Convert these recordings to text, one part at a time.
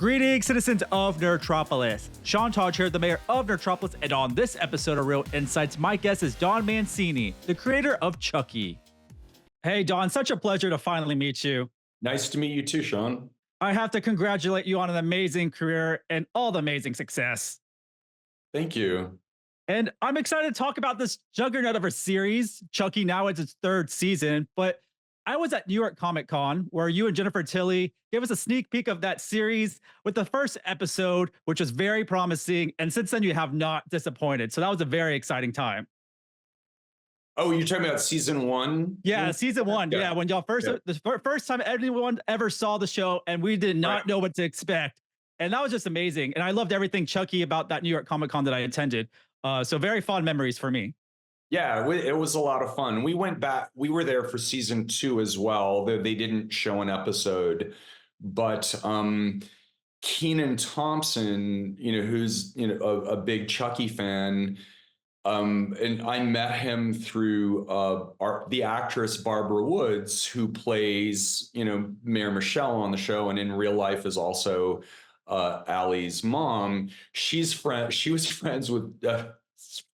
Greetings, citizens of Nerdtropolis. Sean Todd here, the mayor of Nerdtropolis, and on this episode of Real Insights, my guest is Don Mancini, the creator of Chucky. Hey, Don, such a pleasure to finally meet you. Nice to meet you too, Sean. I have to congratulate you on an amazing career and all the amazing success. Thank you. And I'm excited to talk about this juggernaut of a series. Chucky now is its third season, but I was at New York Comic Con where you and Jennifer Tilly gave us a sneak peek of that series with the first episode, which was very promising. And since then, you have not disappointed. So that was a very exciting time. Oh, you're talking about season one? Yeah, season one. Yeah, when y'all the first time anyone ever saw the show, and we did not know what to expect. And that was just amazing. And I loved everything Chucky about that New York Comic Con that I attended. So very fond memories for me. Yeah, it was a lot of fun. We went back. We were there for season 2 as well, though they didn't show an episode. But Kenan Thompson, who's a big Chucky fan, and I met him through the actress Barbara Woods, who plays Mayor Michelle on the show, and in real life is also Allie's mom. She was friends with.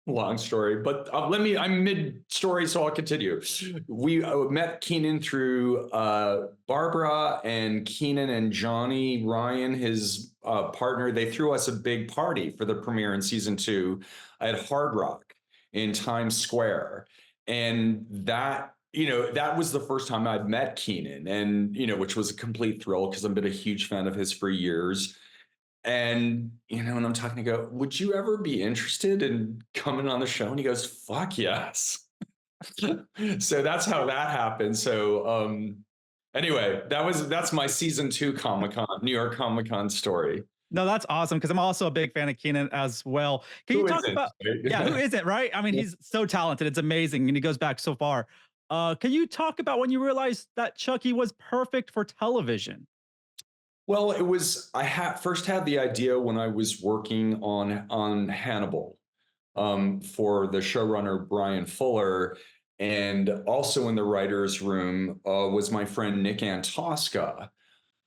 Long story, but I'm mid-story, so I'll continue. We met Kenan through Barbara, and Kenan and Johnny Ryan, his partner, they threw us a big party for the premiere in season 2 at Hard Rock in Times Square. And that was the first time I'd met Kenan, and, which was a complete thrill because I've been a huge fan of his for years. And, and I'm talking to go, would you ever be interested in coming on the show? And he goes, fuck yes. So that's how that happened. So anyway, that's my season 2 Comic-Con, New York Comic-Con story. No, that's awesome because I'm also a big fan of Kenan as well. Can you talk about, who isn't, right? I mean, he's so talented. It's amazing. And he goes back so far. Can you talk about when you realized that Chucky was perfect for television? Well, first had the idea when I was working on Hannibal for the showrunner Brian Fuller, and also in the writer's room was my friend Nick Antosca.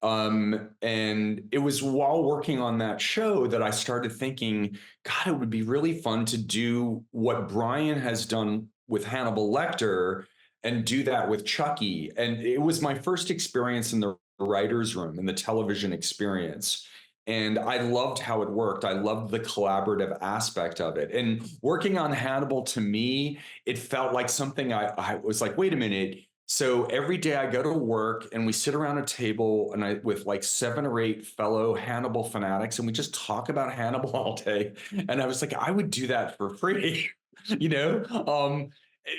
And it was while working on that show that I started thinking, God, it would be really fun to do what Brian has done with Hannibal Lecter and do that with Chucky. And it was my first experience in the writer's room and the television experience. And I loved how it worked. I loved the collaborative aspect of it. And working on Hannibal, to me, it felt like something I was like, wait a minute. So every day I go to work and we sit around a table with like 7 or 8 fellow Hannibal fanatics, and we just talk about Hannibal all day. And I was like, I would do that for free, and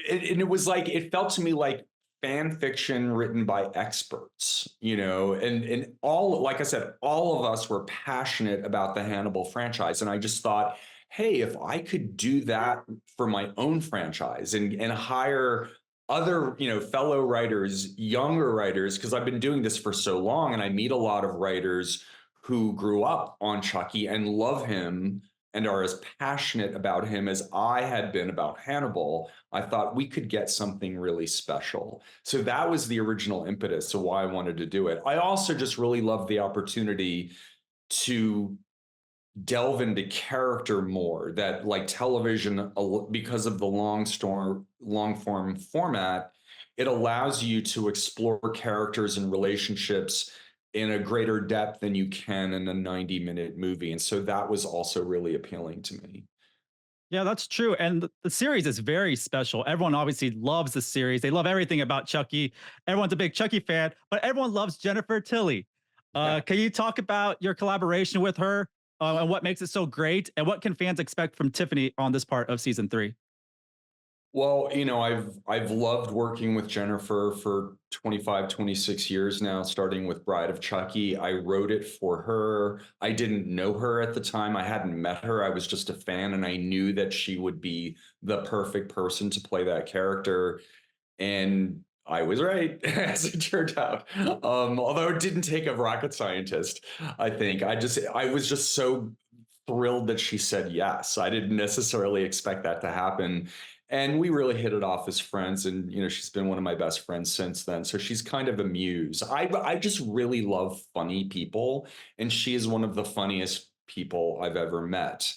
it was like, it felt to me like fan fiction written by experts, and all, like I said, all of us were passionate about the Hannibal franchise. And I just thought, hey, if I could do that for my own franchise and hire other, fellow writers, younger writers, because I've been doing this for so long and I meet a lot of writers who grew up on Chucky and love him and are as passionate about him as I had been about Hannibal. I thought we could get something really special. So that was the original impetus of why I wanted to do it. I also just really loved the opportunity to delve into character more, that like television, because of the long form format, it allows you to explore characters and relationships in a greater depth than you can in a 90-minute movie. And so that was also really appealing to me. Yeah, that's true. And the series is very special. Everyone obviously loves the series. They love everything about Chucky. Everyone's a big Chucky fan, but everyone loves Jennifer Tilly. Can you talk about your collaboration with her and what makes it so great? And what can fans expect from Tiffany on this part of season 3? Well, I've loved working with Jennifer for 25, 26 years now, starting with Bride of Chucky. I wrote it for her. I didn't know her at the time. I hadn't met her. I was just a fan, and I knew that she would be the perfect person to play that character. And I was right, as it turned out. Although it didn't take a rocket scientist, I think. I was just so thrilled that she said yes. I didn't necessarily expect that to happen. and we really hit it off as friends. And she's been one of my best friends since then. So she's kind of a muse. I just really love funny people, and she is one of the funniest people I've ever met.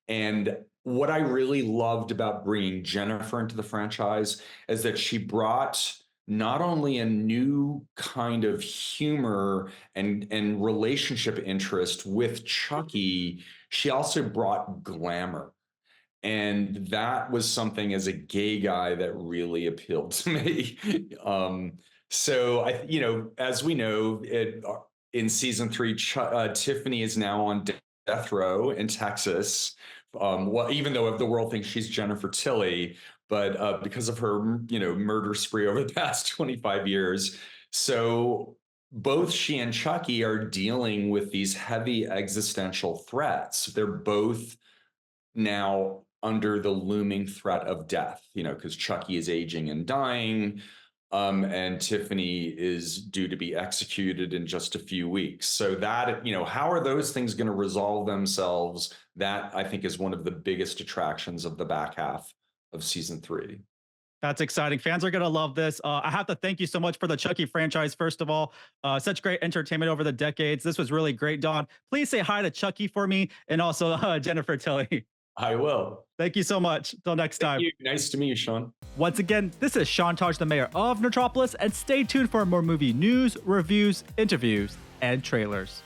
And what I really loved about bringing Jennifer into the franchise is that she brought not only a new kind of humor and relationship interest with Chucky, she also brought glamour. And that was something as a gay guy that really appealed to me. So as we know, in season three, Tiffany is now on death row in Texas. Well, even though the world thinks she's Jennifer Tilly, but because of her, murder spree over the past 25 years. So both she and Chucky are dealing with these heavy existential threats. They're both now under the looming threat of death, because Chucky is aging and dying, and Tiffany is due to be executed in just a few weeks. So that, how are those things going to resolve themselves? That I think is one of the biggest attractions of the back half of season three. That's exciting. Fans are going to love this. I have to thank you so much for the Chucky franchise, first of all. Such great entertainment over the decades. This was really great, Don. Please say hi to Chucky for me and also Jennifer Tilly. I will. Thank you so much. Till next Thank time. you. Nice to meet you, Sean. Once again, this is Sean Taj, the mayor of Nerdtropolis, and stay tuned for more movie news, reviews, interviews, and trailers.